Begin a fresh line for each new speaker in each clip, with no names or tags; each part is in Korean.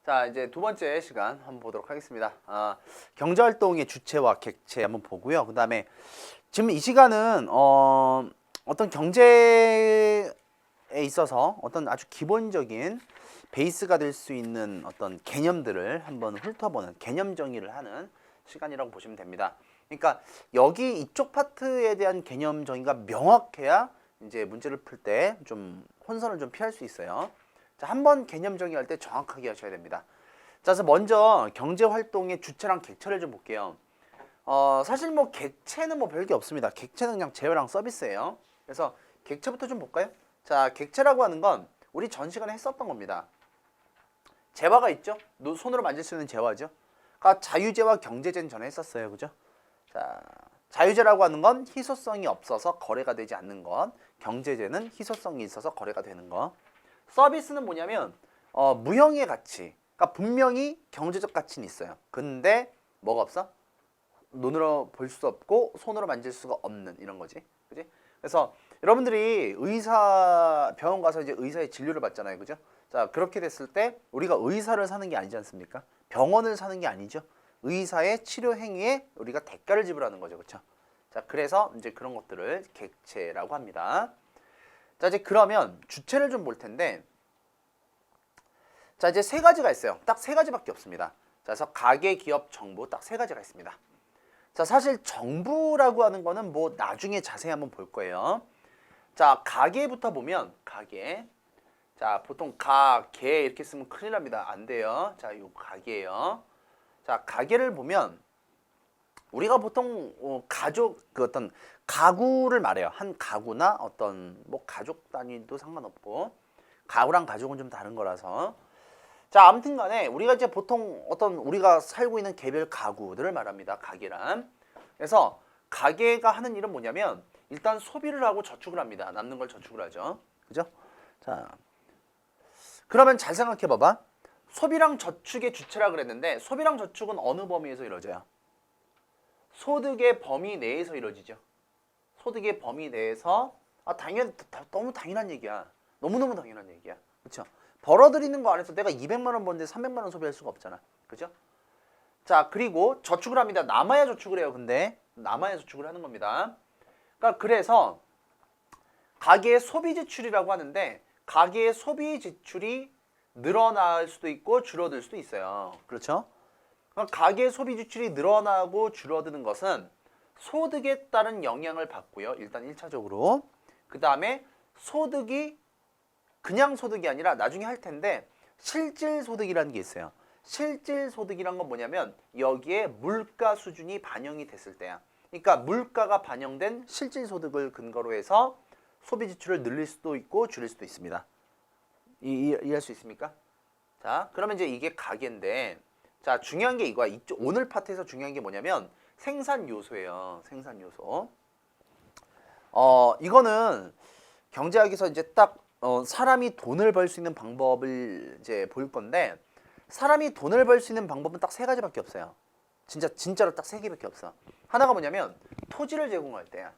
자, 이제 두 번째 시간 한번 보도록 하겠습니다. 경제활동의 주체와 객체 한번 보고요. 그 다음에 지금 이 시간은 어떤 경제에 있어서 어떤 아주 기본적인 베이스가 될 수 있는 어떤 개념들을 한번 훑어보는 개념 정의를 하는 시간이라고 보시면 됩니다. 그러니까 여기 이쪽 파트에 대한 개념 정의가 명확해야 이제 문제를 풀 때 좀 혼선을 좀 피할 수 있어요. 자, 한번 개념 정의할 때 정확하게 하셔야 됩니다. 자, 그래서 먼저 경제활동의 주체랑 객체를 좀 볼게요. 사실 뭐 객체는 뭐 별게 없습니다. 객체는 그냥 재화랑 서비스예요. 그래서 객체부터 좀 볼까요? 자, 객체라고 하는 건 우리 전 시간에 했었던 겁니다. 재화가 있죠? 손으로 만질 수 있는 재화죠. 그러니까 자유재와 경제재는 전에 했었어요. 그죠? 자, 자유재라고 하는 건 희소성이 없어서 거래가 되지 않는 것. 경제재는 희소성이 있어서 거래가 되는 것. 서비스는 뭐냐면 무형의 가치. 그러니까 분명히 경제적 가치는 있어요. 근데 뭐가 없어? 눈으로 볼 수 없고 손으로 만질 수가 없는 이런 거지. 그지? 그래서 여러분들이 병원 가서 이제 의사의 진료를 받잖아요. 그죠? 자, 그렇게 됐을 때 우리가 의사를 사는 게 아니지 않습니까? 병원을 사는 게 아니죠. 의사의 치료 행위에 우리가 대가를 지불하는 거죠. 그렇죠? 자, 그래서 이제 그런 것들을 객체라고 합니다. 자, 이제 그러면 주체를 좀 볼 텐데, 자, 이제 세 가지가 있어요. 딱 세 가지밖에 없습니다. 자, 그래서 가계, 기업, 정부 딱 세 가지가 있습니다. 자, 사실 정부라고 하는 거는 뭐 나중에 자세히 한번 볼 거예요. 자, 가계부터 보면 가계. 자, 보통 가계 이렇게 쓰면 큰일 납니다. 안 돼요. 자, 이 가계예요. 자, 가계를 보면 우리가 보통 가족 그 어떤 가구를 말해요. 한 가구나 어떤 뭐 가족 단위도 상관없고 가구랑 가족은 좀 다른 거라서. 자, 아무튼 간에 우리가 이제 보통 어떤 우리가 살고 있는 개별 가구들을 말합니다. 가계란. 그래서 가계가 하는 일은 뭐냐면 일단 소비를 하고 저축을 합니다. 남는 걸 저축을 하죠. 그죠? 자, 그러면 잘 생각해 봐봐. 소비랑 저축의 주체라 그랬는데 소비랑 저축은 어느 범위에서 이루어져요? 소득의 범위 내에서 이루어지죠. 소득의 범위 내에서 너무 당연한 얘기야. 너무너무 당연한 얘기야. 그렇죠? 벌어들이는 거 안에서 내가 200만 원 버는데 300만 원 소비할 수가 없잖아. 그죠? 자, 그리고 저축을 합니다. 남아야 저축을 해요. 근데 남아야 저축을 하는 겁니다. 그러니까 그래서 가계의 소비 지출이라고 하는데 가계의 소비 지출이 늘어날 수도 있고 줄어들 수도 있어요. 그렇죠? 그러니까 가계의 소비 지출이 늘어나고 줄어드는 것은 소득에 따른 영향을 받고요. 일단 1차적으로. 그 다음에 소득이 그냥 소득이 아니라 나중에 할 텐데 실질 소득이라는 게 있어요. 실질 소득이란 건 뭐냐면 여기에 물가 수준이 반영이 됐을 때야. 그러니까 물가가 반영된 실질 소득을 근거로 해서 소비 지출을 늘릴 수도 있고 줄일 수도 있습니다. 이해할 수 있습니까? 자, 그러면 이제 이게 가계인데, 자, 중요한 게 이거야. 오늘 파트에서 중요한 게 뭐냐면 생산 요소예요. 생산 요소. 이거는 경제학에서 이제 딱 사람이 돈을 벌 수 있는 방법을 이제 볼 건데, 사람이 돈을 벌 수 있는 방법은 딱 세 가지밖에 없어요. 진짜로 딱 세 개밖에 없어. 하나가 뭐냐면 토지를 제공할 때야.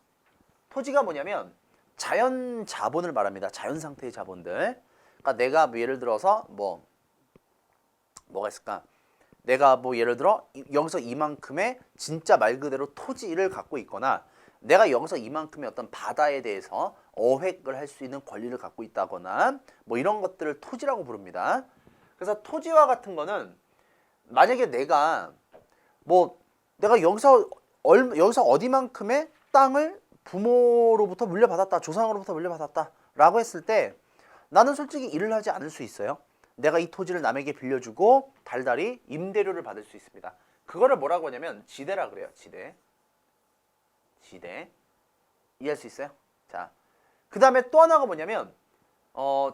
토지가 뭐냐면 자연 자본을 말합니다. 자연 상태의 자본들. 그러니까 내가 뭐 예를 들어서 뭐가 있을까? 내가 뭐 예를 들어 여기서 이만큼의 진짜 말 그대로 토지를 갖고 있거나 내가 여기서 이만큼의 어떤 바다에 대해서 어획을 할 수 있는 권리를 갖고 있다거나 뭐 이런 것들을 토지라고 부릅니다. 그래서 토지와 같은 거는 만약에 내가 여기서 어디만큼의 땅을 부모로부터 물려받았다, 조상으로부터 물려받았다 라고 했을 때 나는 솔직히 일을 하지 않을 수 있어요. 내가 이 토지를 남에게 빌려주고 달달이 임대료를 받을 수 있습니다. 그거를 뭐라고 하냐면 지대라 그래요. 지대. 이해할 수 있어요? 자, 그 다음에 또 하나가 뭐냐면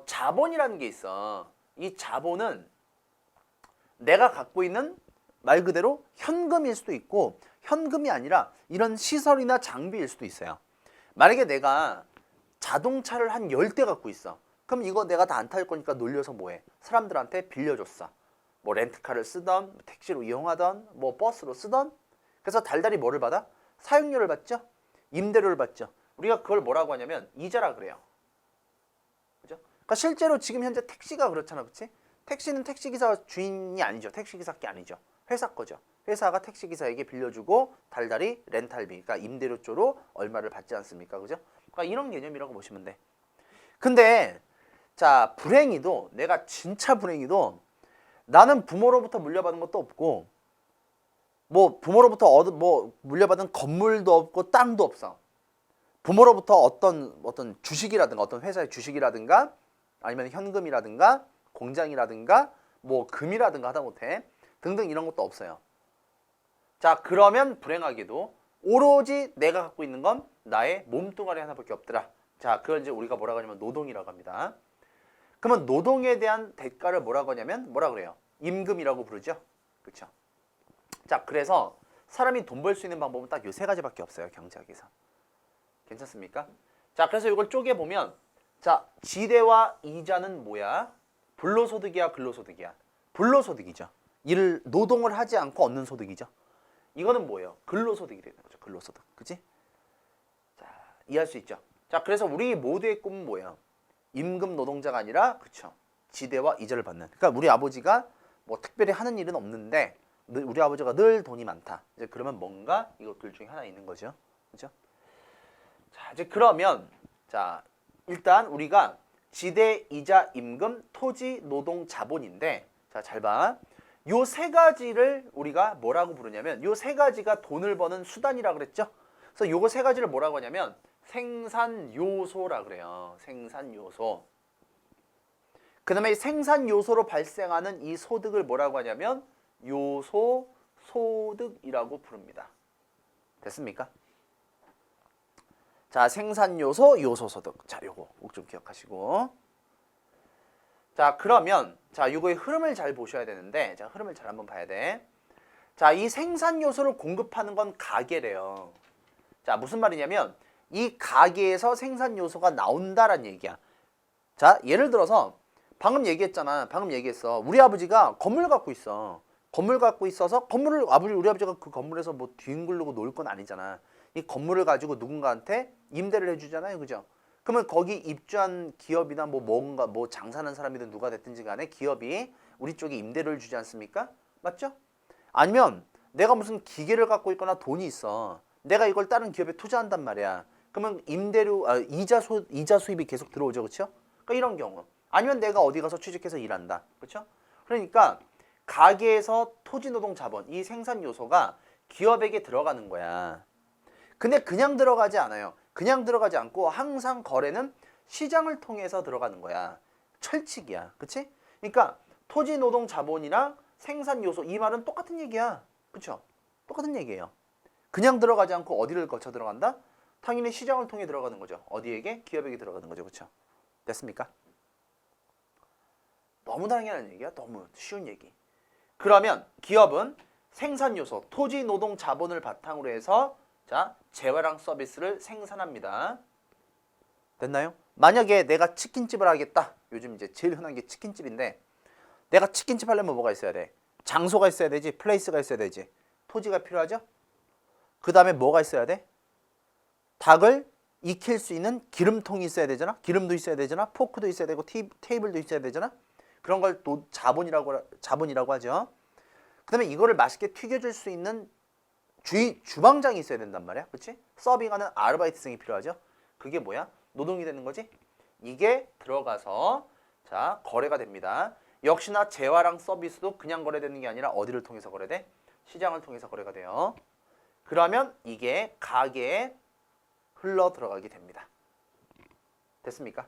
자본이라는 게 있어. 이 자본은 내가 갖고 있는 말 그대로 현금일 수도 있고 현금이 아니라 이런 시설이나 장비일 수도 있어요. 만약에 내가 자동차를 한 10대 갖고 있어. 그럼 이거 내가 다 안 탈 거니까 놀려서 뭐해? 사람들한테 빌려줬어. 뭐 렌트카를 쓰던, 택시로 이용하던, 뭐 버스로 쓰던. 그래서 달달이 뭐를 받아? 사용료를 받죠? 임대료를 받죠? 우리가 그걸 뭐라고 하냐면 이자라 그래요. 그죠? 그러니까 실제로 지금 현재 택시가 그렇잖아. 그치? 택시는 택시기사 주인이 아니죠. 택시기사께 아니죠. 회사 거죠. 회사가 택시기사에게 빌려주고 달달이 렌탈비, 그러니까 임대료 쪽으로 얼마를 받지 않습니까? 그죠? 그러니까 이런 개념이라고 보시면 돼. 근데 자, 불행히도 내가 진짜 불행히도 나는 부모로부터 물려받은 것도 없고 뭐 부모로부터 물려받은 건물도 없고 땅도 없어. 부모로부터 어떤 주식이라든가 어떤 회사의 주식이라든가 아니면 현금이라든가 공장이라든가 뭐 금이라든가 하다못해 등등 이런 것도 없어요. 자, 그러면 불행하게도 오로지 내가 갖고 있는 건 나의 몸뚱아리 하나밖에 없더라. 자, 그걸 이제 우리가 뭐라고 하냐면 노동이라고 합니다. 그러면 노동에 대한 대가를 뭐라고 하냐면 뭐라 그래요? 임금이라고 부르죠. 그렇죠? 자, 그래서 사람이 돈 벌 수 있는 방법은 딱 요 세 가지밖에 없어요. 경제학에서. 괜찮습니까? 자, 그래서 이걸 쪼개보면 자, 지대와 이자는 뭐야? 불로소득이야, 근로소득이야? 불로소득이죠. 일을 노동을 하지 않고 얻는 소득이죠. 이거는 뭐예요? 근로소득이 되는 거죠. 근로소득. 그치? 자, 이해할 수 있죠? 자, 그래서 우리 모두의 꿈은 뭐예요? 임금 노동자가 아니라 그쵸? 지대와 이자를 받는. 그러니까 우리 아버지가 뭐 특별히 하는 일은 없는데 우리 아버지가 늘 돈이 많다. 이제 그러면 뭔가 이것들 중에 하나 있는 거죠. 그죠? 자, 이제 그러면 자, 일단 우리가 지대, 이자, 임금, 토지, 노동, 자본인데 자, 잘 봐. 요 세 가지를 우리가 뭐라고 부르냐면 요 세 가지가 돈을 버는 수단이라고 그랬죠? 그래서 요거 세 가지를 뭐라고 하냐면 생산 요소라 그래요. 생산 요소. 그다음에 이 생산 요소로 발생하는 이 소득을 뭐라고 하냐면 요소 소득이라고 부릅니다. 됐습니까? 자, 생산 요소, 요소 소득. 자, 요거 꼭 좀 기억하시고. 자, 그러면 자, 요거의 흐름을 잘 보셔야 되는데 자, 흐름을 잘 한번 봐야 돼. 자, 이 생산 요소를 공급하는 건 가게래요. 자, 무슨 말이냐면 이 가게에서 생산 요소가 나온다란 얘기야. 자, 예를 들어서 방금 얘기했잖아. 방금 얘기했어. 우리 아버지가 건물 갖고 있어. 건물 갖고 있어서 우리 아버지가 그 건물에서 뭐 뒹굴르고 놀 건 아니잖아. 이 건물을 가지고 누군가한테 임대를 해주잖아요. 그죠? 그러면 거기 입주한 기업이나 뭔가 장사하는 사람이든 누가 됐든지 간에 기업이 우리 쪽에 임대료를 주지 않습니까? 맞죠? 아니면 내가 무슨 기계를 갖고 있거나 돈이 있어. 내가 이걸 다른 기업에 투자한단 말이야. 그러면 이자 수입이 계속 들어오죠. 그렇죠? 그러니까 이런 경우. 아니면 내가 어디 가서 취직해서 일한다. 그렇죠? 그러니까 가게에서 토지 노동 자본, 이 생산 요소가 기업에게 들어가는 거야. 근데 그냥 들어가지 않아요. 그냥 들어가지 않고 항상 거래는 시장을 통해서 들어가는 거야. 철칙이야. 그치? 그러니까 토지 노동 자본이랑 생산 요소, 이 말은 똑같은 얘기야. 그쵸? 똑같은 얘기예요. 그냥 들어가지 않고 어디를 거쳐 들어간다? 당연히 시장을 통해 들어가는 거죠. 어디에게? 기업에게 들어가는 거죠. 그쵸? 됐습니까? 너무 당연한 얘기야. 너무 쉬운 얘기. 그러면 기업은 생산 요소, 토지 노동 자본을 바탕으로 해서 자, 재화랑 서비스를 생산합니다. 됐나요? 만약에 내가 치킨집을 하겠다. 요즘 이제 제일 흔한 게 치킨집인데 내가 치킨집 하려면 뭐가 있어야 돼? 장소가 있어야 되지. 플레이스가 있어야 되지. 토지가 필요하죠? 그 다음에 뭐가 있어야 돼? 닭을 익힐 수 있는 기름통이 있어야 되잖아. 기름도 있어야 되잖아. 포크도 있어야 되고 테이블도 있어야 되잖아. 그런 걸 또 자본이라고 하죠. 그 다음에 이거를 맛있게 튀겨줄 수 있는 주방장이 있어야 된단 말이야. 그렇지? 서빙하는 아르바이트생이 필요하죠. 그게 뭐야? 노동이 되는 거지. 이게 들어가서 자, 거래가 됩니다. 역시나 재화랑 서비스도 그냥 거래되는 게 아니라 어디를 통해서 거래돼? 시장을 통해서 거래가 돼요. 그러면 이게 가게에 흘러 들어가게 됩니다. 됐습니까?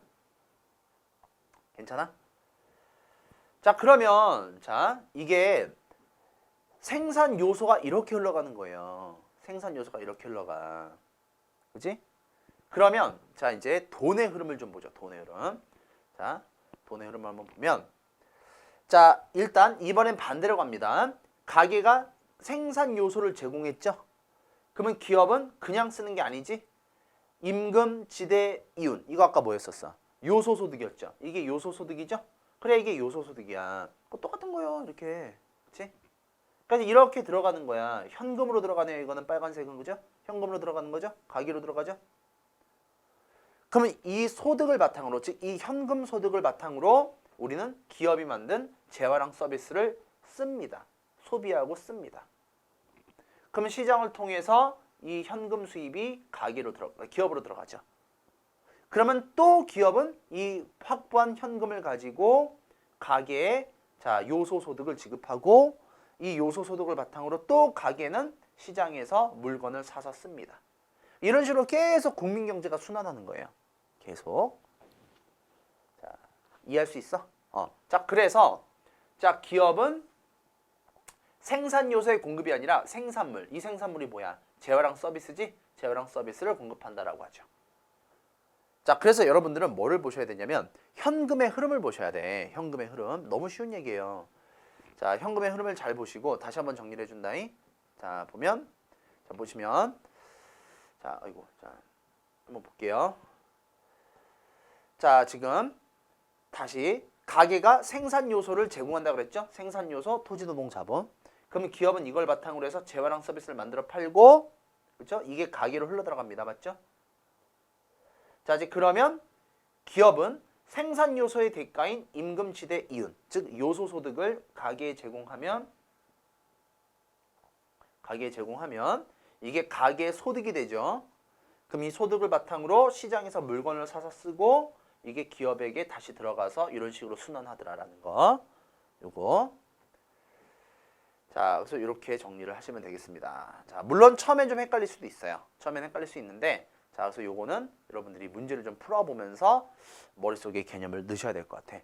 괜찮아? 자, 그러면 자, 이게 생산 요소가 이렇게 흘러가는 거예요. 생산 요소가 이렇게 흘러가. 그지? 그러면 자, 이제 돈의 흐름을 좀 보죠. 돈의 흐름. 자, 돈의 흐름을 한번 보면 자, 일단 이번엔 반대로 갑니다. 가게가 생산 요소를 제공했죠. 그러면 기업은 그냥 쓰는 게 아니지. 임금, 지대, 이윤. 이거 아까 뭐였었어? 요소소득이었죠. 이게 요소소득이죠. 그래, 이게 요소소득이야. 똑같은 거예요. 이렇게. 그치? 그러니까 이렇게 들어가는 거야. 현금으로 들어가네요. 이거는 빨간색은. 그죠? 현금으로 들어가는 거죠? 가계로 들어가죠? 그러면 이 소득을 바탕으로, 즉 이 현금 소득을 바탕으로 우리는 기업이 만든 재화랑 서비스를 씁니다. 소비하고 씁니다. 그러면 시장을 통해서 이 현금 수입이 기업으로 들어가죠. 그러면 또 기업은 이 확보한 현금을 가지고 가게에 요소소득을 지급하고 이 요소소득을 바탕으로 또 가게는 시장에서 물건을 사서 씁니다. 이런 식으로 계속 국민경제가 순환하는 거예요. 계속. 자, 이해할 수 있어? 자, 그래서 기업은 생산 요소의 공급이 아니라 생산물. 이 생산물이 뭐야? 재화랑 서비스지? 재화랑 서비스를 공급한다라고 하죠. 자, 그래서 여러분들은 뭐를 보셔야 되냐면 현금의 흐름을 보셔야 돼. 현금의 흐름. 너무 쉬운 얘기예요. 자, 현금의 흐름을 잘 보시고 다시 한번 정리를 해준다잉. 자, 보면 보시면 자, 한번 볼게요. 자, 지금 다시 가게가 생산 요소를 제공한다고 그랬죠? 생산 요소, 토지, 노동, 자본. 그러면 기업은 이걸 바탕으로 해서 재화랑 서비스를 만들어 팔고, 그렇죠? 이게 가게로 흘러 들어갑니다. 맞죠? 자, 이제 그러면 기업은 생산 요소의 대가인 임금 지대 이윤, 즉 요소 소득을 가게에 제공하면 이게 가게의 소득이 되죠. 그럼 이 소득을 바탕으로 시장에서 물건을 사서 쓰고 이게 기업에게 다시 들어가서 이런 식으로 순환하더라라는 거. 요거. 자, 그래서 이렇게 정리를 하시면 되겠습니다. 자, 물론 처음엔 좀 헷갈릴 수도 있어요. 처음엔 헷갈릴 수 있는데, 자, 그래서 요거는 여러분들이 문제를 좀 풀어보면서 머릿속에 개념을 넣으셔야 될 것 같아.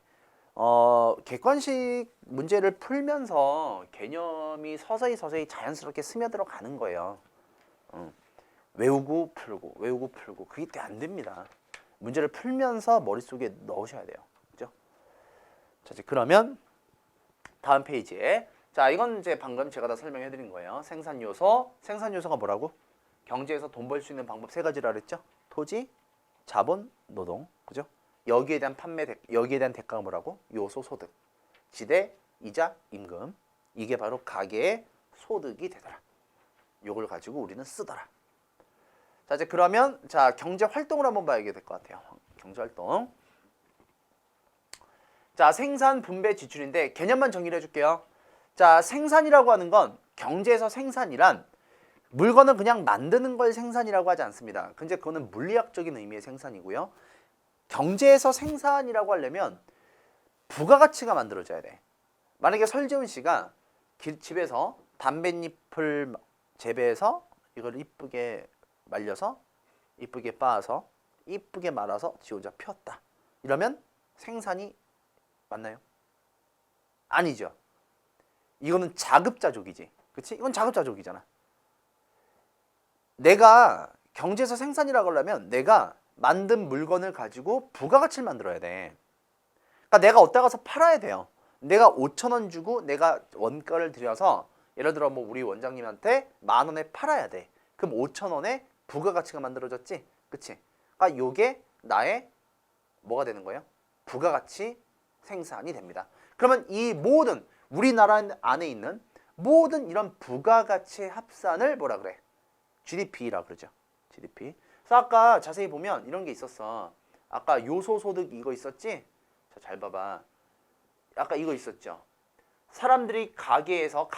객관식 문제를 풀면서 개념이 서서히 자연스럽게 스며들어 가는 거예요. 외우고 풀고 그게 안 됩니다. 문제를 풀면서 머릿속에 넣으셔야 돼요. 그죠? 자, 이제 그러면 다음 페이지에 자, 이건 이제 방금 제가 다 설명해 드린 거예요. 생산 요소가 뭐라고? 경제에서 돈 벌 수 있는 방법 세 가지라 그랬죠? 토지, 자본, 노동. 그죠? 여기에 대한 여기에 대한 대가가 뭐라고? 요소 소득. 지대, 이자, 임금. 이게 바로 가계의 소득이 되더라. 요걸 가지고 우리는 쓰더라. 자, 이제 그러면 경제 활동을 한번 봐야 될 것 같아요. 경제 활동. 자, 생산 분배 지출인데 개념만 정리를 해줄게요. 자, 생산이라고 하는 건 경제에서 생산이란 물건을 그냥 만드는 걸 생산이라고 하지 않습니다. 근데 그거는 물리학적인 의미의 생산이고요. 경제에서 생산이라고 하려면 부가가치가 만들어져야 돼. 만약에 설재훈 씨가 집에서 담뱃잎을 재배해서 이걸 이쁘게 말려서 이쁘게 빻아서 이쁘게 말아서 지 혼자 폈다. 이러면 생산이 맞나요? 아니죠. 이거는 자급자족이지. 그치? 이건 자급자족이잖아. 내가 경제에서 생산이라고 하려면 내가 만든 물건을 가지고 부가가치를 만들어야 돼. 그러니까 내가 어디다 가서 팔아야 돼요. 내가 5,000원 주고 내가 원가를 들여서 예를 들어 뭐 우리 원장님한테 10,000원에 팔아야 돼. 그럼 5,000원에 부가가치가 만들어졌지? 그치? 그러니까 요게 나의 뭐가 되는 거예요? 부가가치 생산이 됩니다. 그러면 이 모든 우리나라 안에 있는 모든 이런 부가가치의 합산을 뭐라 그래? GDP라 그러죠. GDP. 그래서 아까 자세히 보면 이런 게 있었어. 아까 요소소득 이거 있었지? 자, 잘 봐봐. 아까 이거 있었죠. 사람들이 가게에서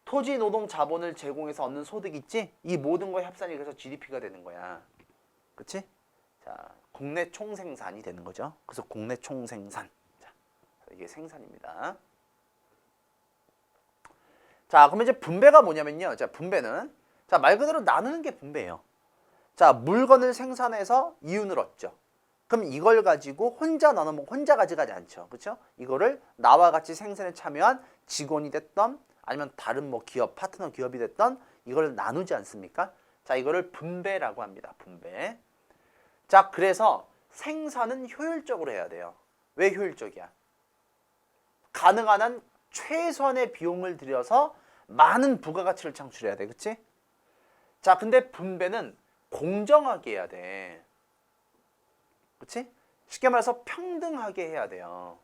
토지, 노동, 자본을 제공해서 얻는 소득 있지? 이 모든 거의 합산이 그래서 GDP가 되는 거야. 그치? 자, 국내 총생산이 되는 거죠. 그래서 국내 총생산. 자, 이게 생산입니다. 자, 그러면 이제 분배가 뭐냐면요. 자, 분배는 말 그대로 나누는 게 분배예요. 자, 물건을 생산해서 이윤을 얻죠. 그럼 이걸 가지고 혼자 나누면 혼자 가져가지 않죠. 그렇죠? 이거를 나와 같이 생산에 참여한 직원이 됐던 아니면 다른 뭐 기업, 파트너 기업이 됐던 이걸 나누지 않습니까? 자, 이거를 분배라고 합니다. 분배. 자, 그래서 생산은 효율적으로 해야 돼요. 왜 효율적이야? 가능한 한 최소한의 비용을 들여서 많은 부가가치를 창출해야 돼. 그치? 자, 근데 분배는 공정하게 해야 돼. 그치? 쉽게 말해서 평등하게 해야 돼요.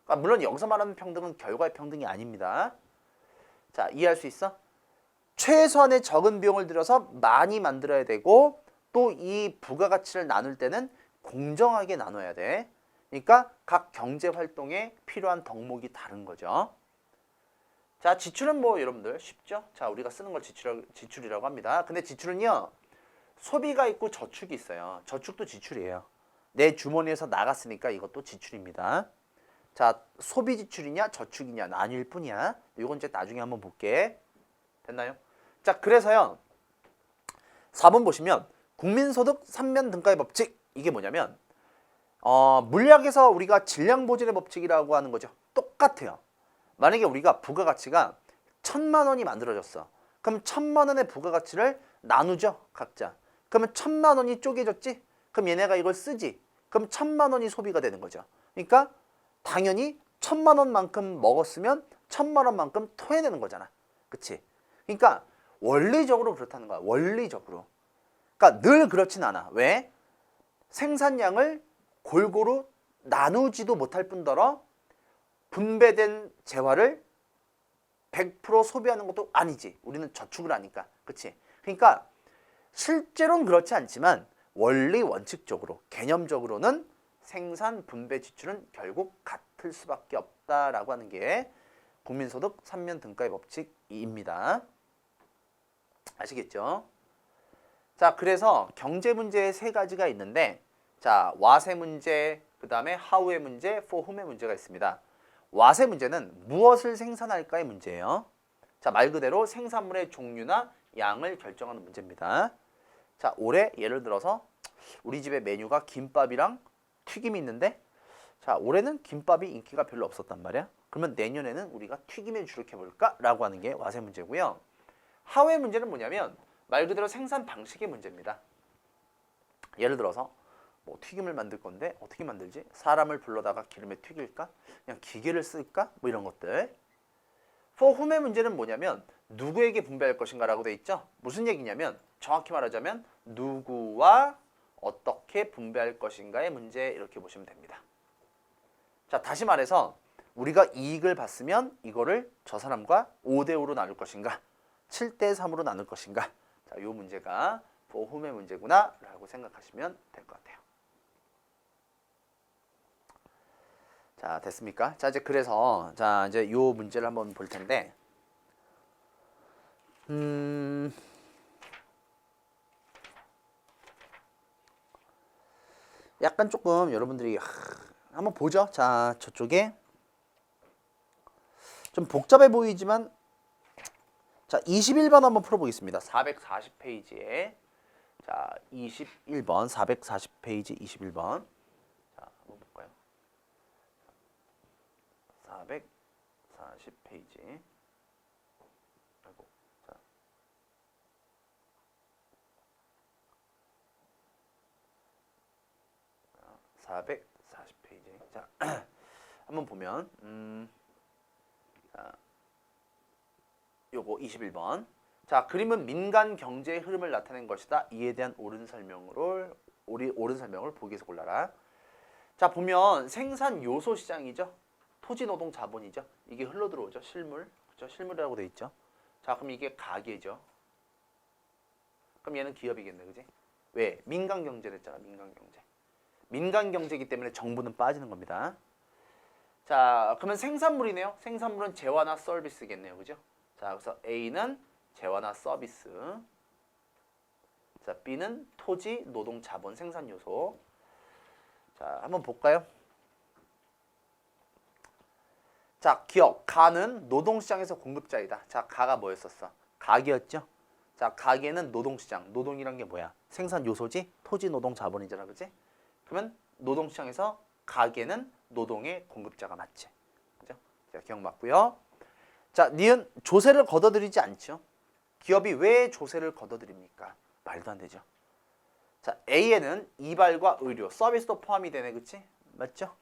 그러니까 물론 여기서 말하는 평등은 결과의 평등이 아닙니다. 자, 이해할 수 있어? 최소한의 적은 비용을 들여서 많이 만들어야 되고 또 이 부가가치를 나눌 때는 공정하게 나눠야 돼. 그러니까 각 경제 활동에 필요한 덕목이 다른 거죠. 자, 지출은 뭐 여러분들 쉽죠? 자, 우리가 쓰는 걸 지출이라고 합니다. 근데 지출은요, 소비가 있고 저축이 있어요. 저축도 지출이에요. 내 주머니에서 나갔으니까 이것도 지출입니다. 자, 소비 지출이냐 저축이냐 나뉠 뿐이야. 이건 이제 나중에 한번 볼게. 됐나요? 자, 그래서요. 4번 보시면 국민소득 3면 등가의 법칙. 이게 뭐냐면 물리학에서 우리가 질량보존의 법칙이라고 하는 거죠. 똑같아요. 만약에 우리가 부가가치가 1,000만 원이 만들어졌어. 그럼 1,000만 원의 부가가치를 나누죠. 각자. 그러면 1,000만 원이 쪼개졌지? 그럼 얘네가 이걸 쓰지. 그럼 1,000만 원이 소비가 되는 거죠. 그러니까 당연히 1,000만 원만큼 먹었으면 1,000만 원만큼 토해내는 거잖아. 그치? 그러니까 원리적으로 그렇다는 거야. 원리적으로. 그러니까 늘 그렇진 않아. 왜? 생산량을 골고루 나누지도 못할 뿐더러 분배된 재화를 100% 소비하는 것도 아니지. 우리는 저축을 하니까. 그치? 그러니까 실제로는 그렇지 않지만 원리 원칙적으로 개념적으로는 생산 분배 지출은 결국 같을 수밖에 없다라고 하는 게 국민소득 3면 등가의 법칙입니다. 아시겠죠? 자, 그래서 경제 문제에 세 가지가 있는데, 자, 와세 문제, 그 다음에 하우의 문제, 포훔의 문제가 있습니다. 와세 문제는 무엇을 생산할까의 문제예요. 자, 말 그대로 생산물의 종류나 양을 결정하는 문제입니다. 자, 올해 예를 들어서 우리 집에 메뉴가 김밥이랑 튀김이 있는데, 자, 올해는 김밥이 인기가 별로 없었단 말이야. 그러면 내년에는 우리가 튀김에 주력해볼까? 라고 하는 게 와세 문제고요. 하우의 문제는 뭐냐면 말 그대로 생산 방식의 문제입니다. 예를 들어서 뭐 튀김을 만들 건데 어떻게 만들지? 사람을 불러다가 기름에 튀길까? 그냥 기계를 쓸까? 뭐 이런 것들. 포훔의 문제는 뭐냐면 누구에게 분배할 것인가 라고 돼 있죠. 무슨 얘기냐면 정확히 말하자면 누구와 어떻게 분배할 것인가의 문제, 이렇게 보시면 됩니다. 자, 다시 말해서 우리가 이익을 봤으면 이거를 저 사람과 5대5로 나눌 것인가, 7대3으로 나눌 것인가. 자, 이 문제가 포훔의 문제구나 라고 생각하시면 될 것 같아요. 자, 됐습니까? 자, 이제 그래서 자, 이제 요 문제를 한번 볼 텐데, 약간 조금 여러분들이 한번 보죠. 자, 저쪽에 좀 복잡해 보이지만, 자, 21번 한번 풀어보겠습니다. 440페이지에 자, 21번 440페이지 21번. 자, 한번 볼까요? 440페이지. 아이고. 자. 자, 440페이지. 자, 한번 보면 자, 요거 21번. 자, 그림은 민간 경제의 흐름을 나타낸 것이다. 이에 대한 옳은 설명을 보기에서 골라라. 자, 보면 생산 요소 시장이죠. 토지 노동 자본이죠. 이게 흘러 들어오죠. 실물. 그렇죠? 실물이라고 돼 있죠. 자, 그럼 이게 가계죠. 그럼 얘는 기업이겠네. 그지? 왜? 민간 경제를 했잖아. 민간 경제. 민간 경제이기 때문에 정부는 빠지는 겁니다. 자, 그러면 생산물이네요. 생산물은 재화나 서비스겠네요. 그죠? 자, 그래서 A는 재화나 서비스. 자, B는 토지, 노동, 자본, 생산 요소. 자, 한번 볼까요? 자, 기업. 가는 노동시장에서 공급자이다. 자, 가가 뭐였었어? 가계였죠? 자, 가계는 노동시장. 노동이란 게 뭐야? 생산 요소지? 토지, 노동, 자본이잖아. 그치? 그러면 노동시장에서 가계는 노동의 공급자가 맞지. 그죠? 자, 기억 맞고요. 자, 니은 조세를 걷어들이지 않죠. 기업이 왜 조세를 걷어들입니까? 말도 안 되죠. 자, A에는 이발과 의료, 서비스도 포함이 되네. 그치? 맞죠?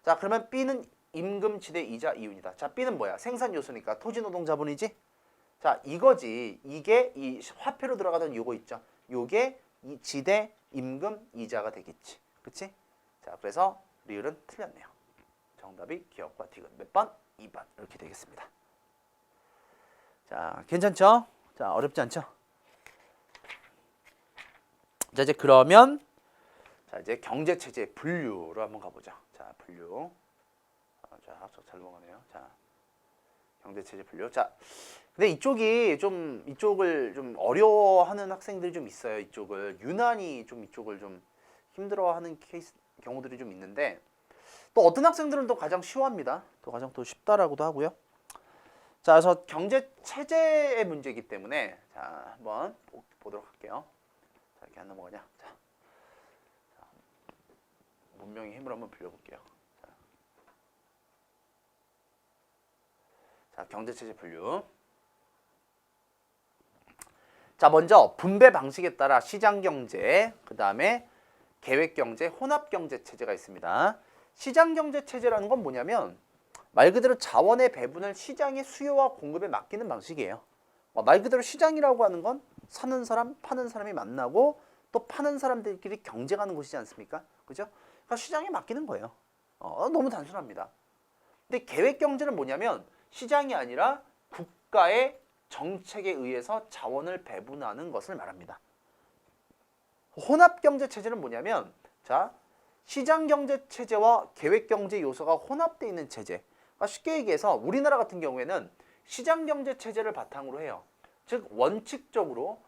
자, 그러면 B는 임금, 지대, 이자, 이윤이다. 자, B는 뭐야? 생산 요소니까 토지, 노동, 자본이지? 자, 이거지. 이게 이 화폐로 들어가던 요거 있죠. 요게 이 지대, 임금, 이자가 되겠지. 그치? 자, 그래서 리을은 틀렸네요. 정답이 기업과 디귿. 몇 번? 2번. 이렇게 되겠습니다. 자, 괜찮죠? 자, 어렵지 않죠? 자, 이제 그러면 자, 이제 경제체제 분류로 한번 가보죠. 자, 분류. 자, 합석 잘 넘어가네요. 자, 경제체제 분류. 자, 근데 이쪽을 좀 어려워하는 학생들이 좀 있어요. 이쪽을 유난히 좀 이쪽을 좀 힘들어하는 경우들이 좀 있는데 또 어떤 학생들은 또 가장 쉬워합니다. 또 가장 또 쉽다라고도 하고요. 자, 그래서 경제체제의 문제이기 때문에 자, 한번 보도록 할게요. 자, 이렇게 안 넘어가냐? 자, 문명의 힘을 한번 빌려볼게요. 자, 경제체제 분류. 자, 먼저 분배 방식에 따라 시장경제, 그 다음에 계획경제, 혼합경제체제가 있습니다. 시장경제체제라는 건 뭐냐면 말 그대로 자원의 배분을 시장의 수요와 공급에 맡기는 방식이에요. 말 그대로 시장이라고 하는 건 사는 사람, 파는 사람이 만나고 또 파는 사람들끼리 경쟁하는 곳이지 않습니까? 그죠? 그러니까 시장에 맡기는 거예요. 너무 단순합니다. 근데 계획경제는 뭐냐면 시장이 아니라 국가의 정책에 의해서 자원을 배분하는 것을 말합니다. 혼합경제체제는 뭐냐면 자, 시장경제체제와 계획경제 요소가 혼합되어 있는 체제. 그러니까 쉽게 얘기해서 우리나라 같은 경우에는 시장경제체제를 바탕으로 해요. 즉 원칙적으로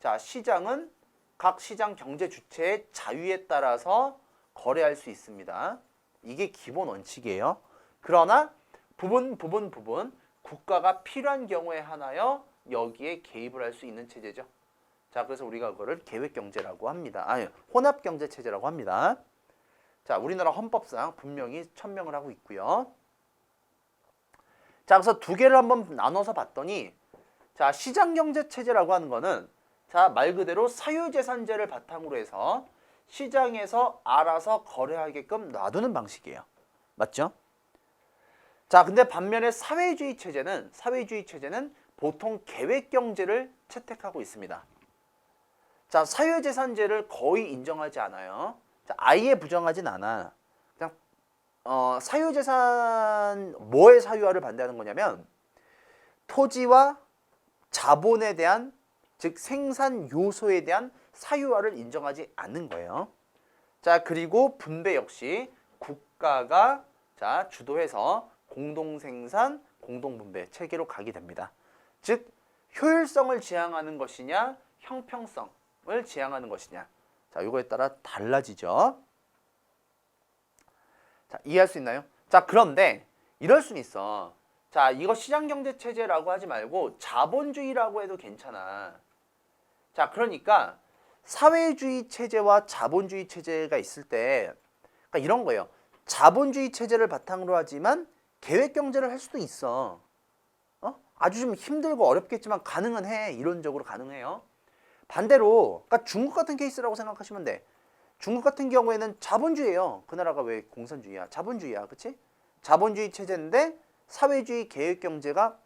자, 시장은 각 시장 경제 주체의 자유에 따라서 거래할 수 있습니다. 이게 기본 원칙이에요. 그러나 부분 국가가 필요한 경우에 하나여 여기에 개입을 할 수 있는 체제죠. 자, 그래서 우리가 그거를 계획경제라고 합니다. 아니, 혼합경제체제라고 합니다. 자, 우리나라 헌법상 분명히 천명을 하고 있고요. 자, 그래서 두 개를 한번 나눠서 봤더니 자, 시장경제체제라고 하는 거는 자, 말 그대로 사유재산제를 바탕으로 해서 시장에서 알아서 거래하게끔 놔두는 방식이에요. 맞죠? 자, 근데 반면에 사회주의 체제는 보통 계획경제를 채택하고 있습니다. 자, 사유재산제를 거의 인정하지 않아요. 자, 아예 부정하진 않아. 그냥 사유재산 뭐의 사유화를 반대하는 거냐면 토지와 자본에 대한 즉 생산 요소에 대한 사유화를 인정하지 않는 거예요. 자, 그리고 분배 역시 국가가 자, 주도해서 공동생산, 공동분배 체계로 가게 됩니다. 즉 효율성을 지향하는 것이냐, 형평성을 지향하는 것이냐. 자, 이거에 따라 달라지죠. 자, 이해할 수 있나요? 자, 그런데 이럴 수는 있어. 자, 이거 시장경제체제라고 하지 말고 자본주의라고 해도 괜찮아. 자, 그러니까 사회주의 체제와 자본주의 체제가 있을 때 그러니까 이런 거예요. 자본주의 체제를 바탕으로 하지만 계획경제를 할 수도 있어. 아주 좀 힘들고 어렵겠지만 가능은 해. 이론적으로 가능해요. 반대로 그러니까 중국 같은 케이스라고 생각하시면 돼. 중국 같은 경우에는 자본주의예요. 그 나라가 왜 공산주의야? 자본주의야. 그치? 자본주의 체제인데 사회주의 계획경제가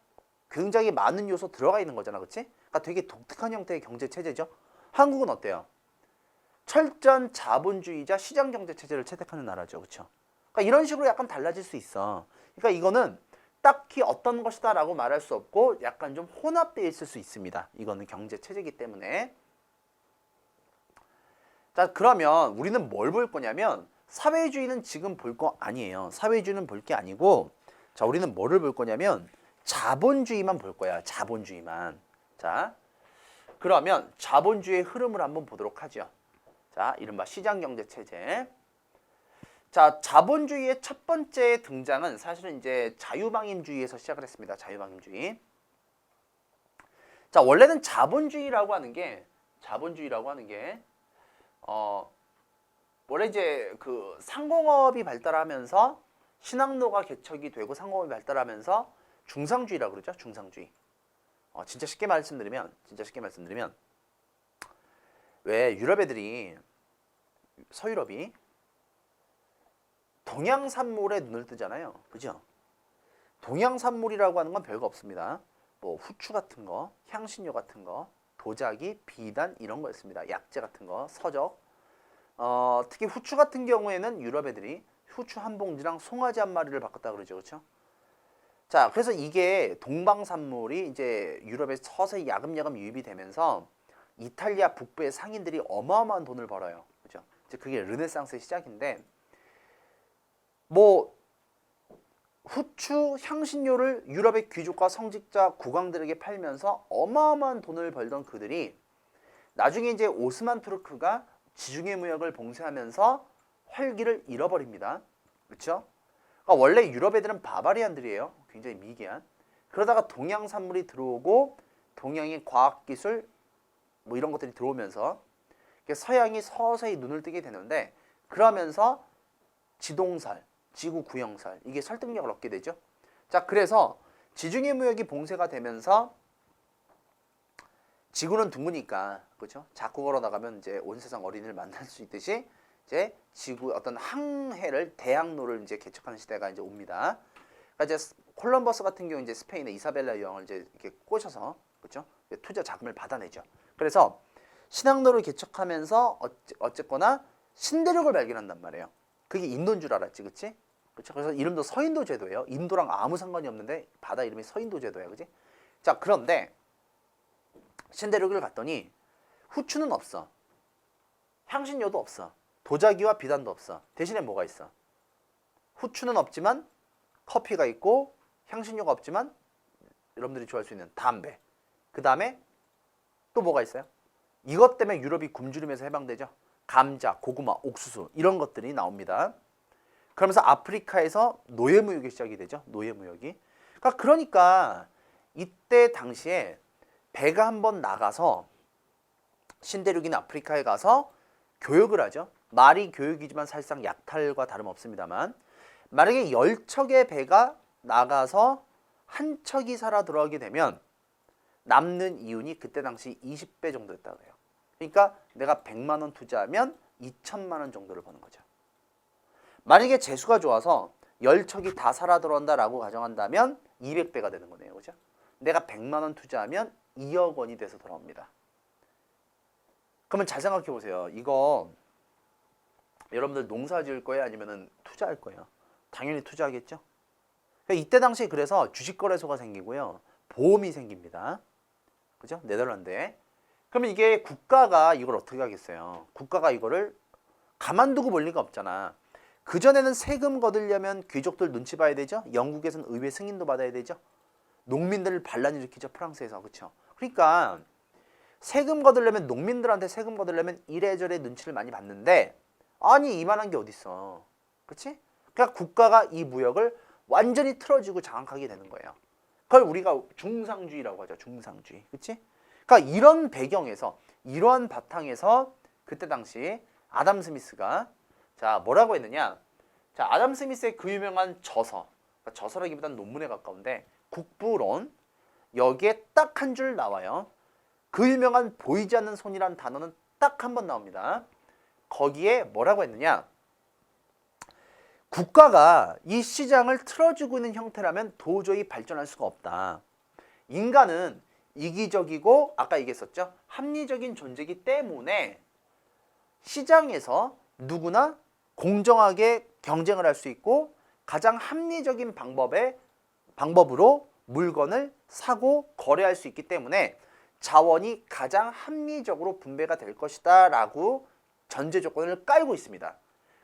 굉장히 많은 요소 들어가 있는 거잖아. 그치? 그러니까 되게 독특한 형태의 경제 체제죠. 한국은 어때요? 철저한 자본주의자 시장경제 체제를 채택하는 나라죠. 그렇죠? 그러니까 이런 식으로 약간 달라질 수 있어. 그러니까 이거는 딱히 어떤 것이다 라고 말할 수 없고 약간 좀 혼합되어 있을 수 있습니다. 이거는 경제 체제이기 때문에. 자, 그러면 우리는 뭘 볼 거냐면 사회주의는 지금 볼 거 아니에요. 사회주의는 볼 게 아니고 자, 우리는 뭐를 볼 거냐면 자본주의만 볼 거야. 자본주의만. 자, 그러면 자본주의의 흐름을 한번 보도록 하죠. 자, 이른바 시장경제체제. 자, 자본주의의 첫 번째 등장은 사실은 이제 자유방임주의에서 시작을 했습니다. 자유방임주의. 자, 원래는 자본주의라고 하는 게 원래 이제 그 상공업이 발달하면서 신항로가 개척이 되고 상공업이 발달하면서 중상주의라고 그러죠. 중상주의. 진짜 쉽게 말씀드리면 왜 유럽 애들이 서유럽이 동양산물에 눈을 뜨잖아요. 그죠? 동양산물이라고 하는 건 별거 없습니다. 뭐 후추 같은 거, 향신료 같은 거, 도자기, 비단 이런 거였습니다. 약재 같은 거, 서적. 특히 후추 같은 경우에는 유럽 애들이 후추 한 봉지랑 송아지 한 마리를 바꿨다 그러죠. 그렇죠? 자, 그래서 이게 동방산물이 이제 유럽에 서서히 야금야금 유입이 되면서 이탈리아 북부의 상인들이 어마어마한 돈을 벌어요. 이제 그게 르네상스의 시작인데 뭐 후추 향신료를 유럽의 귀족과 성직자 국왕들에게 팔면서 어마어마한 돈을 벌던 그들이 나중에 이제 오스만 투르크가 지중해 무역을 봉쇄하면서 활기를 잃어버립니다. 그렇죠? 그러니까 원래 유럽 애들은 바바리안들이에요. 굉장히 미개한. 그러다가 동양 산물이 들어오고 동양의 과학기술 뭐 이런 것들이 들어오면서 서양이 서서히 눈을 뜨게 되는데 그러면서 지동설, 지구 구형설 이게 설득력을 얻게 되죠. 자, 그래서 지중해 무역이 봉쇄가 되면서 지구는 둥그니까 그렇죠? 자꾸 걸어 나가면 이제 온 세상 어린이를 만날 수 있듯이 이제 지구 어떤 항해를 대항로를 이제 개척하는 시대가 이제 옵니다. 그러니까 이제 콜럼버스 같은 경우 이제 스페인의 이사벨라 여왕을 이제 이렇게 꼬셔서 그렇죠? 투자 자금을 받아내죠. 그래서 신항로를 개척하면서 어쨌거나 신대륙을 발견한단 말이에요. 그게 인도인 줄 알았지, 그렇지? 그렇죠? 그래서 이름도 서인도 제도예요. 인도랑 아무 상관이 없는데 바다 이름이 서인도 제도야, 그렇지? 자, 그런데 신대륙을 갔더니 후추는 없어. 향신료도 없어. 도자기와 비단도 없어. 대신에 뭐가 있어? 후추는 없지만 커피가 있고 향신료가 없지만 여러분들이 좋아할 수 있는 담배. 그 다음에 또 뭐가 있어요? 이것 때문에 유럽이 굶주림에서 해방되죠. 감자, 고구마, 옥수수 이런 것들이 나옵니다. 그러면서 아프리카에서 노예무역이 시작이 되죠. 노예무역이. 그러니까 이때 당시에 배가 한번 나가서 신대륙인 아프리카에 가서 교육을 하죠. 말이 교육이지만 사실상 약탈과 다름없습니다만 만약에 10척의 배가 나가서 한 척이 살아 들어가게 되면 남는 이윤이 그때 당시 20배 정도였다고 해요. 그러니까 내가 100만 원 투자하면 2천만 원 정도를 버는 거죠. 만약에 재수가 좋아서 10척이 다 살아 들어온다라고 가정한다면 200배가 되는 거네요. 그죠? 내가 100만 원 투자하면 2억 원이 돼서 돌아옵니다. 그러면 잘 생각해 보세요. 이거 여러분들 농사 지을 거예요? 아니면 투자할 거예요? 당연히 투자하겠죠? 이때 당시에 그래서 주식거래소가 생기고요. 보험이 생깁니다. 그죠? 네덜란드에. 그러면 이게 국가가 이걸 어떻게 하겠어요? 국가가 이거를 가만두고 볼 리가 없잖아. 그전에는 세금 거두려면 귀족들 눈치 봐야 되죠? 영국에서는 의회 승인도 받아야 되죠? 농민들을 반란 일으키죠, 프랑스에서. 그렇죠? 그러니까 세금 거두려면 농민들한테 세금 거두려면 이래저래 눈치를 많이 봤는데 아니 이만한 게 어딨어. 그렇지? 그러니까 국가가 이 무역을 완전히 틀어주고 장악하게 되는 거예요. 그걸 우리가 중상주의라고 하죠. 중상주의. 그렇지? 그러니까 이런 배경에서 이러한 바탕에서 그때 당시 아담 스미스가 자 뭐라고 했느냐? 자 아담 스미스의 그 유명한 저서, 그러니까 저서라기보다는 논문에 가까운데 국부론 여기에 딱 한 줄 나와요. 그 유명한 보이지 않는 손이란 단어는 딱 한 번 나옵니다. 거기에 뭐라고 했느냐? 국가가 이 시장을 틀어주고 있는 형태라면 도저히 발전할 수가 없다. 인간은 이기적이고 아까 얘기했었죠. 합리적인 존재이기 때문에 시장에서 누구나 공정하게 경쟁을 할 수 있고 가장 합리적인 방법으로 물건을 사고 거래할 수 있기 때문에 자원이 가장 합리적으로 분배가 될 것이다 라고 전제 조건을 깔고 있습니다.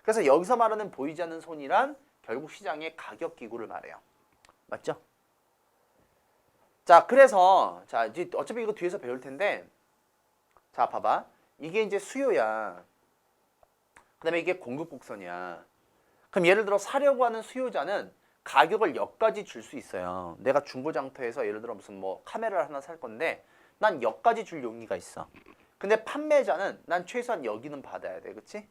그래서 여기서 말하는 보이지 않는 손이란 결국 시장의 가격 기구를 말해요. 맞죠? 자, 그래서 자 이제 어차피 이거 뒤에서 배울 텐데 자 봐봐. 이게 이제 수요야. 그 다음에 이게 공급 곡선이야. 그럼 예를 들어 사려고 하는 수요자는 가격을 여기까지 줄 수 있어요. 내가 중고장터에서 예를 들어 무슨 뭐 카메라를 하나 살 건데 난 여기까지 줄 용의가 있어. 근데 판매자는 난 최소한 여기는 받아야 돼. 그치?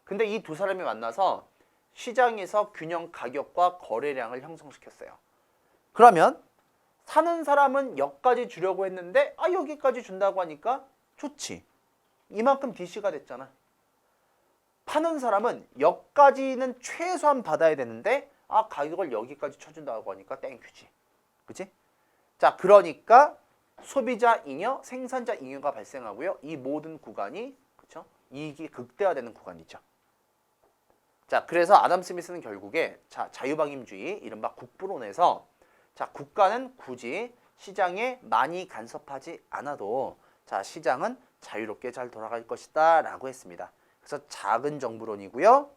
근데 이 두 사람이 만나서 시장에서 균형 가격과 거래량을 형성시켰어요. 그러면 사는 사람은 여기까지 주려고 했는데 여기까지 준다고 하니까 좋지. 이만큼 DC가 됐잖아. 파는 사람은 여기까지는 최소한 받아야 되는데 가격을 여기까지 쳐준다고 하니까 땡큐지. 그치? 자, 그러니까 소비자 잉여, 생산자 잉여가 발생하고요. 이 모든 구간이 그쵸? 이익이 극대화되는 구간이죠. 자, 그래서 아담 스미스는 결국에 자유방임주의, 이른바 국부론에서 자, 국가는 굳이 시장에 많이 간섭하지 않아도 자, 시장은 자유롭게 잘 돌아갈 것이다 라고 했습니다. 그래서 작은 정부론이고요.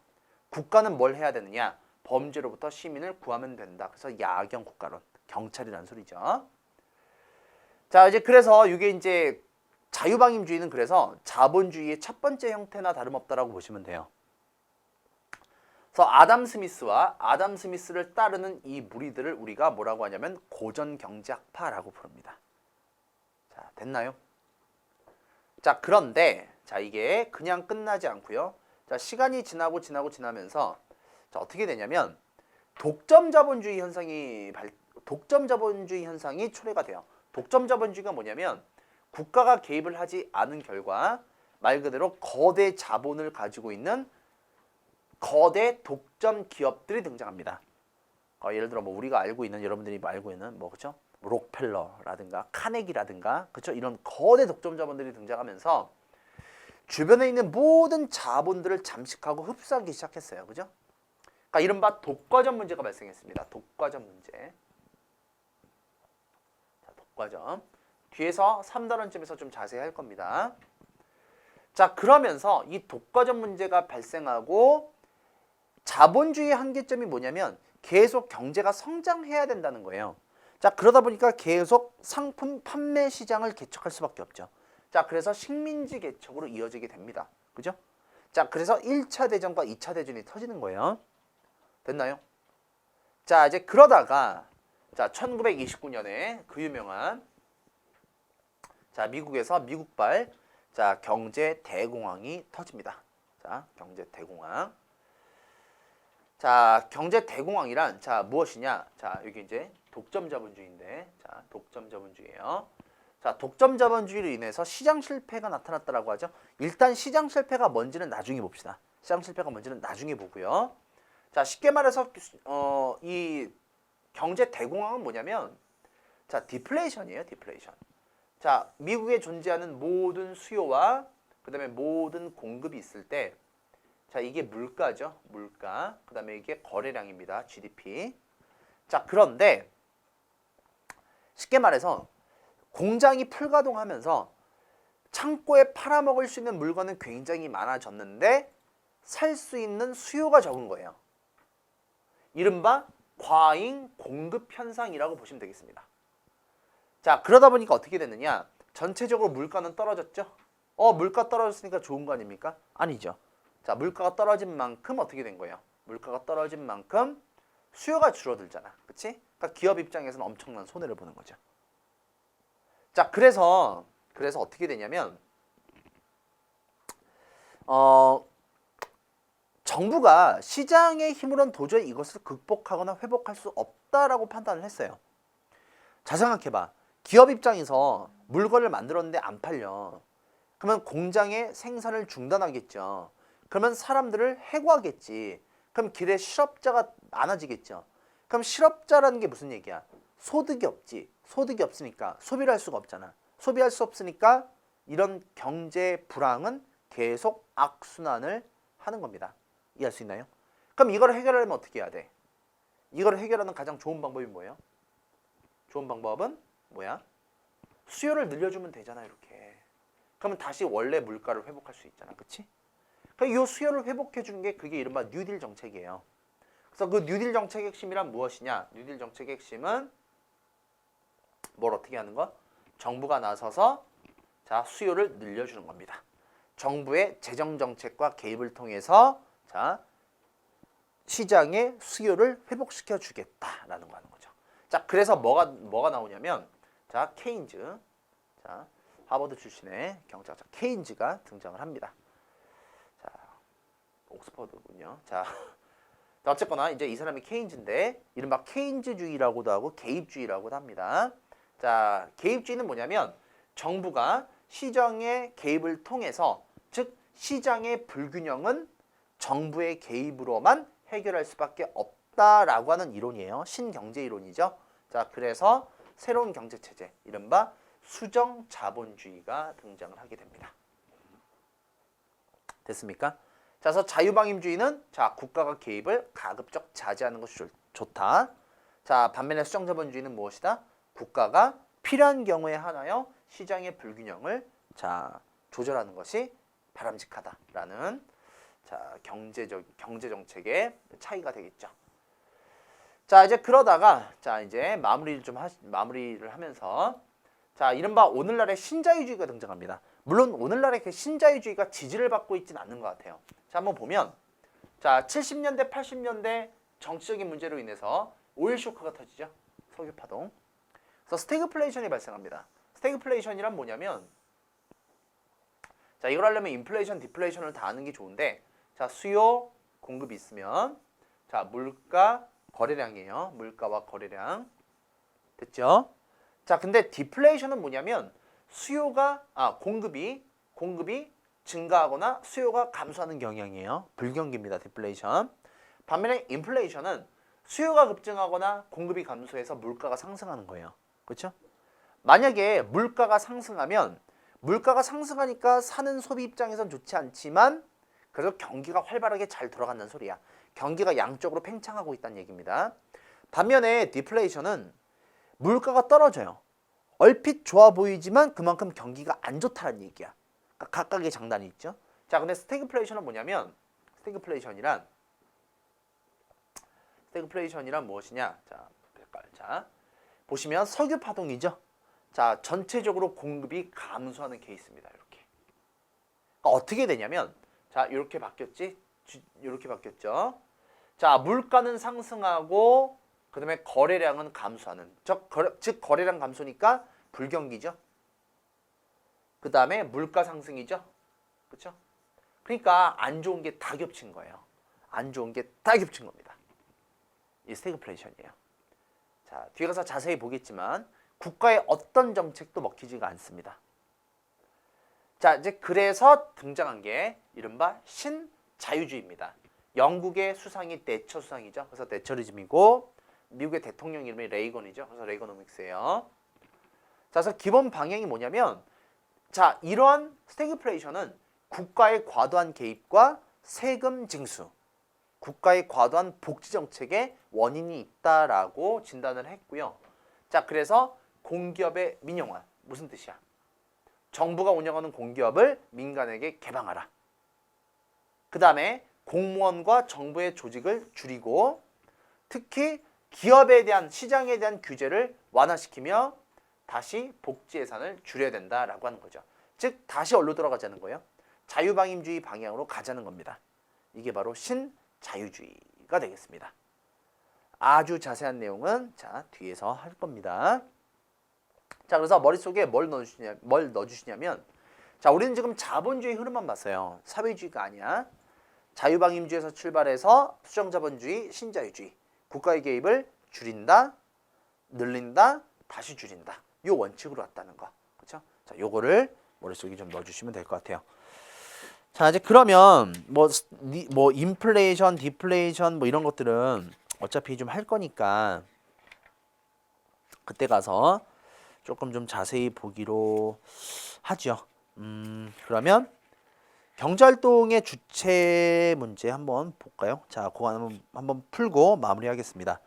국가는 뭘 해야 되느냐? 범죄로부터 시민을 구하면 된다. 그래서 야경 국가론, 경찰이라는 소리죠. 자, 이제 그래서 이게 이제 자유방임주의는 그래서 자본주의의 첫 번째 형태나 다름없다라고 보시면 돼요. 그래서 아담 스미스를 따르는 이 무리들을 우리가 뭐라고 하냐면 고전경제학파라고 부릅니다. 자, 됐나요? 자, 그런데 자, 이게 그냥 끝나지 않고요. 자, 시간이 지나면서 자, 어떻게 되냐면 독점 자본주의 현상이 초래가 돼요. 독점 자본주의가 뭐냐면 국가가 개입을 하지 않은 결과 말 그대로 거대 자본을 가지고 있는 거대 독점 기업들이 등장합니다. 예를 들어 뭐 우리가 알고 있는 여러분들이 알고 있는 뭐 그렇죠? 록펠러라든가 카네기라든가 그렇죠? 이런 거대 독점 자본들이 등장하면서 주변에 있는 모든 자본들을 잠식하고 흡수하기 시작했어요. 그죠? 그러니까 이른바 독과점 문제가 발생했습니다. 독과점 문제. 자, 독과점. 뒤에서 3단원쯤에서 좀 자세히 할 겁니다. 자, 그러면서 이 독과점 문제가 발생하고 자본주의의 한계점이 뭐냐면 계속 경제가 성장해야 된다는 거예요. 자, 그러다 보니까 계속 상품 판매 시장을 개척할 수밖에 없죠. 자, 그래서 식민지 개척으로 이어지게 됩니다. 그죠? 자, 그래서 1차 대전과 2차 대전이 터지는 거예요. 됐나요? 자, 이제 그러다가 자, 1929년에 그 유명한 자, 미국에서 미국발 자, 경제 대공황이 터집니다. 자, 경제 대공황. 자, 경제 대공황이란 자, 무엇이냐? 자, 여기 이제 독점 자본주의인데. 자, 독점 자본주의예요. 자, 독점 자본주의로 인해서 시장 실패가 나타났다라고 하죠. 일단 시장 실패가 뭔지는 나중에 봅시다. 시장 실패가 뭔지는 나중에 보고요. 자, 쉽게 말해서 이 경제 대공황은 뭐냐면 자, 디플레이션이에요. 디플레이션. 자, 미국에 존재하는 모든 수요와 그다음에 모든 공급이 있을 때 자, 이게 물가죠. 물가. 그다음에 이게 거래량입니다. GDP. 자, 그런데 쉽게 말해서 공장이 풀가동하면서 창고에 팔아먹을 수 있는 물건은 굉장히 많아졌는데 살 수 있는 수요가 적은 거예요. 이른바 과잉 공급 현상이라고 보시면 되겠습니다. 자, 그러다 보니까 어떻게 됐느냐? 전체적으로 물가는 떨어졌죠? 물가 떨어졌으니까 좋은 거 아닙니까? 아니죠. 자, 물가가 떨어진 만큼 어떻게 된 거예요? 물가가 떨어진 만큼 수요가 줄어들잖아. 그치? 그러니까 기업 입장에서는 엄청난 손해를 보는 거죠. 자, 그래서 어떻게 되냐면 정부가 시장의 힘으로는 도저히 이것을 극복하거나 회복할 수 없다라고 판단을 했어요. 자, 생각해봐. 기업 입장에서 물건을 만들었는데 안 팔려. 그러면 공장의 생산을 중단하겠죠. 그러면 사람들을 해고하겠지. 그럼 길에 실업자가 많아지겠죠. 그럼 실업자라는 게 무슨 얘기야? 소득이 없지. 소득이 없으니까 소비를 할 수가 없잖아. 소비할 수 없으니까 이런 경제 불황은 계속 악순환을 하는 겁니다. 이해할 수 있나요? 그럼 이걸 해결하려면 어떻게 해야 돼? 이걸 해결하는 가장 좋은 방법이 뭐예요? 좋은 방법은 뭐야? 수요를 늘려주면 되잖아, 이렇게. 그러면 다시 원래 물가를 회복할 수 있잖아, 그치? 그러니까 이 수요를 회복해 주는 게 그게 이른바 뉴딜 정책이에요. 그래서 그 뉴딜 정책의 핵심이란 무엇이냐? 뉴딜 정책의 핵심은 뭘 어떻게 하는 거? 정부가 나서서 자, 수요를 늘려주는 겁니다. 정부의 재정 정책과 개입을 통해서 자, 시장의 수요를 회복시켜 주겠다라는 거 하는 거죠. 자, 그래서 뭐가 나오냐면 자, 케인즈. 자, 하버드 출신의 경제학자 케인즈가 등장을 합니다. 자, 옥스퍼드군요. 자, 어쨌거나 이제 이 사람이 케인즈인데 이른바 케인즈주의라고도 하고 개입주의라고도 합니다. 자, 개입주의는 뭐냐면 정부가 시장의 개입을 통해서 즉 시장의 불균형은 정부의 개입으로만 해결할 수밖에 없다라고 하는 이론이에요. 신경제 이론이죠. 자, 그래서 새로운 경제체제 이른바 수정자본주의가 등장을 하게 됩니다. 됐습니까? 자, 그래서 자유방임주의는 자, 국가가 개입을 가급적 자제하는 것이 좋다. 자, 반면에 수정자본주의는 무엇이다? 국가가 필요한 경우에 한하여 시장의 불균형을 자, 조절하는 것이 바람직하다라는 자, 경제 정책의 차이가 되겠죠. 자, 이제 그러다가 자, 이제 마무리를 하면서 자, 이른바 오늘날의 신자유주의가 등장합니다. 물론 오늘날의 그 신자유주의가 지지를 받고 있지는 않는 것 같아요. 자, 한번 보면 자, 70년대, 80년대 정치적인 문제로 인해서 오일 쇼크가 터지죠. 석유 파동. 그래서 스태그플레이션이 발생합니다. 스태그플레이션이란 뭐냐면 자, 이걸 하려면 인플레이션, 디플레이션을 다 아는 게 좋은데 자, 수요, 공급이 있으면 자, 물가, 거래량이에요. 물가와 거래량. 됐죠? 자, 근데 디플레이션은 뭐냐면 공급이 증가하거나 수요가 감소하는 경향이에요. 불경기입니다. 디플레이션. 반면에 인플레이션은 수요가 급증하거나 공급이 감소해서 물가가 상승하는 거예요. 그렇죠? 만약에 물가가 상승하니까 사는 소비 입장에선 좋지 않지만 그래서 경기가 활발하게 잘 돌아간다는 소리야. 경기가 양쪽으로 팽창하고 있다는 얘기입니다. 반면에 디플레이션은 물가가 떨어져요. 얼핏 좋아 보이지만 그만큼 경기가 안 좋다는 얘기야. 그러니까 각각의 장단이 있죠. 자, 근데 스태그플레이션은 뭐냐면 스태그플레이션이란 무엇이냐? 자, 보시면 석유 파동이죠. 자, 전체적으로 공급이 감소하는 케이스입니다. 이렇게. 그러니까 어떻게 되냐면 자, 이렇게 바뀌었지? 이렇게 바뀌었죠. 자, 물가는 상승하고 그다음에 거래량은 감소하는. 즉 거래량 감소니까 불경기죠. 그다음에 물가 상승이죠. 그렇죠? 그러니까 안 좋은 게 다 겹친 거예요. 안 좋은 게 다 겹친 겁니다. 이 스태그플레이션이에요. 자, 뒤에 가서 자세히 보겠지만 국가의 어떤 정책도 먹히지가 않습니다. 자, 이제 그래서 등장한 게 이른바 신자유주의입니다. 영국의 수상이 대처 수상이죠. 그래서 대처리즘이고 미국의 대통령 이름이 레이건이죠. 그래서 레이거노믹스예요. 자, 그래서 기본 방향이 뭐냐면 자, 이러한 스태그플레이션은 국가의 과도한 개입과 세금 징수, 국가의 과도한 복지 정책의 원인이 있다라고 진단을 했고요. 자, 그래서 공기업의 민영화. 무슨 뜻이야? 정부가 운영하는 공기업을 민간에게 개방하라. 그 다음에 공무원과 정부의 조직을 줄이고 특히 기업에 대한 시장에 대한 규제를 완화시키며 다시 복지 예산을 줄여야 된다라고 하는 거죠. 즉 다시 어디로 돌아가자는 거예요? 자유방임주의 방향으로 가자는 겁니다. 이게 바로 신자유주의가 되겠습니다. 아주 자세한 내용은 자 뒤에서 할 겁니다. 자, 그래서 머릿속에 뭘 넣어주시냐면 자, 우리는 지금 자본주의 흐름만 봤어요. 사회주의가 아니야. 자유방임주의에서 출발해서 수정자본주의, 신자유주의. 국가의 개입을 줄인다, 늘린다, 다시 줄인다. 이 원칙으로 왔다는 거. 그렇죠? 자, 요거를 머릿속에 좀 넣어주시면 될 것 같아요. 자, 이제 그러면 뭐 인플레이션, 디플레이션 뭐 이런 것들은 어차피 좀 할 거니까 그때 가서 조금 좀 자세히 보기로 하죠. 그러면 경제활동의 주체 문제 한번 볼까요? 자, 그거 한번 풀고 마무리하겠습니다.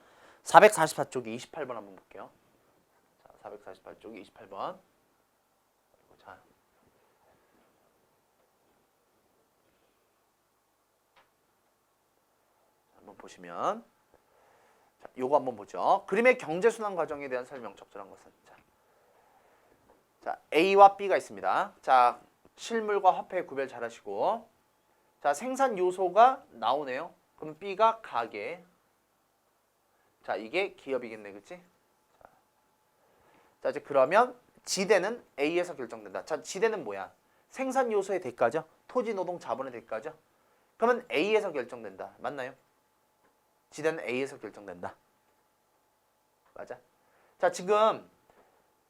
444쪽에 28번 한번 볼게요. 자, 448쪽에 28번. 자, 한번 보시면 자, 요거 한번 보죠. 그림의 경제순환 과정에 대한 설명 적절한 것은 자, A와 B가 있습니다. 자, 실물과 화폐 구별 잘 하시고 자, 생산 요소가 나오네요. 그럼 B가 가계. 자, 이게 기업이겠네. 그치? 자, 이제 그러면 지대는 A에서 결정된다. 자, 지대는 뭐야? 생산 요소의 대가죠. 토지, 노동, 자본의 대가죠. 그러면 A에서 결정된다. 맞나요? 지대는 A에서 결정된다. 맞아? 자, 지금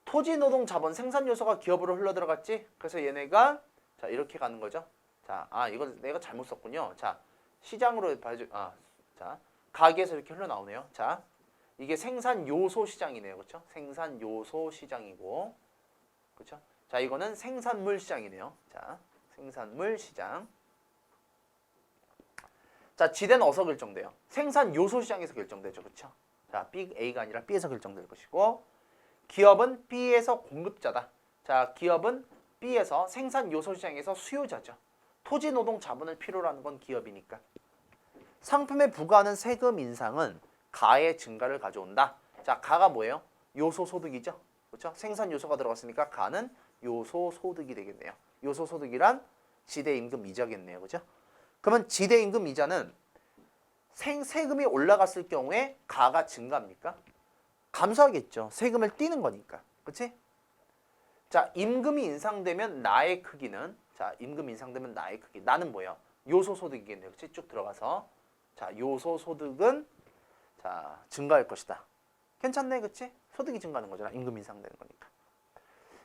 토지, 노동, 자본, 생산 요소가 기업으로 흘러 들어갔지? 그래서 얘네가 자, 이렇게 가는 거죠. 자, 이거 내가 잘못 썼군요. 자, 시장으로 봐야죠. 자, 가게에서 이렇게 흘러나오네요. 자, 이게 생산 요소 시장이네요. 그렇죠? 생산 요소 시장이고. 그렇죠? 자, 이거는 생산물 시장이네요. 자, 생산물 시장. 자, 지대는 어디서 결정돼요? 생산 요소 시장에서 결정되죠. 그렇죠? 자, A가 아니라 B에서 결정될 것이고 기업은 B에서 공급자다. 자, 기업은 B에서 생산 요소 시장에서 수요자죠. 토지 노동 자본을 필요로 하는 건 기업이니까. 상품에 부과하는 세금 인상은 가의 증가를 가져온다. 자, 가가 뭐예요? 요소 소득이죠. 그렇죠? 생산 요소가 들어갔으니까 가는 요소 소득이 되겠네요. 요소 소득이란 지대 임금 이자겠네요. 그죠? 그러면 지대 임금 이자는 세금이 올라갔을 경우에 가가 증가합니까? 감소하겠죠. 세금을 떼는 거니까. 그렇지? 자, 임금이 인상되면 나의 크기는 자, 임금 인상되면 나의 크기. 나는 뭐예요? 요소 소득이겠네요. 그렇지? 쭉 들어가서 자, 요소 소득은 자, 증가할 것이다. 괜찮네. 그렇지? 소득이 증가하는 거잖아. 임금 인상되는 거니까.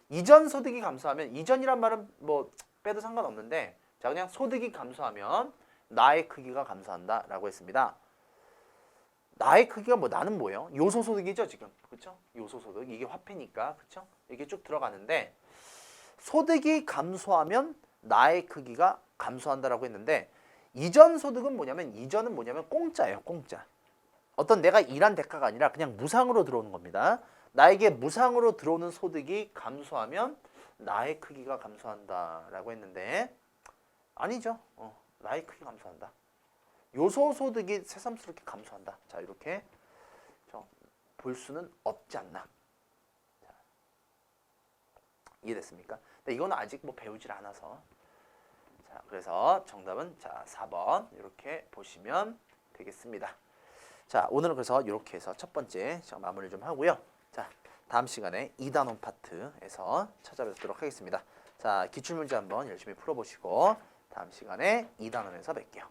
이전 소득이 감소하면 이전이란 말은 뭐 빼도 상관없는데 자, 그냥 소득이 감소하면 나의 크기가 감소한다라고 했습니다. 나의 크기가 뭐 나는 뭐예요? 요소 소득이죠, 지금. 그렇죠? 요소 소득. 이게 화폐니까. 그렇죠? 이게 쭉 들어가는데 소득이 감소하면 나의 크기가 감소한다라고 했는데 이전 소득은 뭐냐면 이전은 뭐냐면 공짜예요, 공짜. 어떤 내가 일한 대가가 아니라 그냥 무상으로 들어오는 겁니다. 나에게 무상으로 들어오는 소득이 감소하면 나의 크기가 감소한다라고 했는데 아니죠. 나의 크기가 감소한다. 요소 소득이 새삼스럽게 감소한다. 자, 이렇게 볼 수는 없지 않나. 자, 이해됐습니까? 근데 이거는 아직 뭐 배우질 않아서. 자, 그래서 정답은 자, 4번 이렇게 보시면 되겠습니다. 자, 오늘은 그래서 이렇게 해서 첫 번째 마무리 좀 하고요. 자, 다음 시간에 2단원 파트에서 찾아뵙도록 하겠습니다. 자, 기출문제 한번 열심히 풀어보시고 다음 시간에 2단원에서 뵐게요.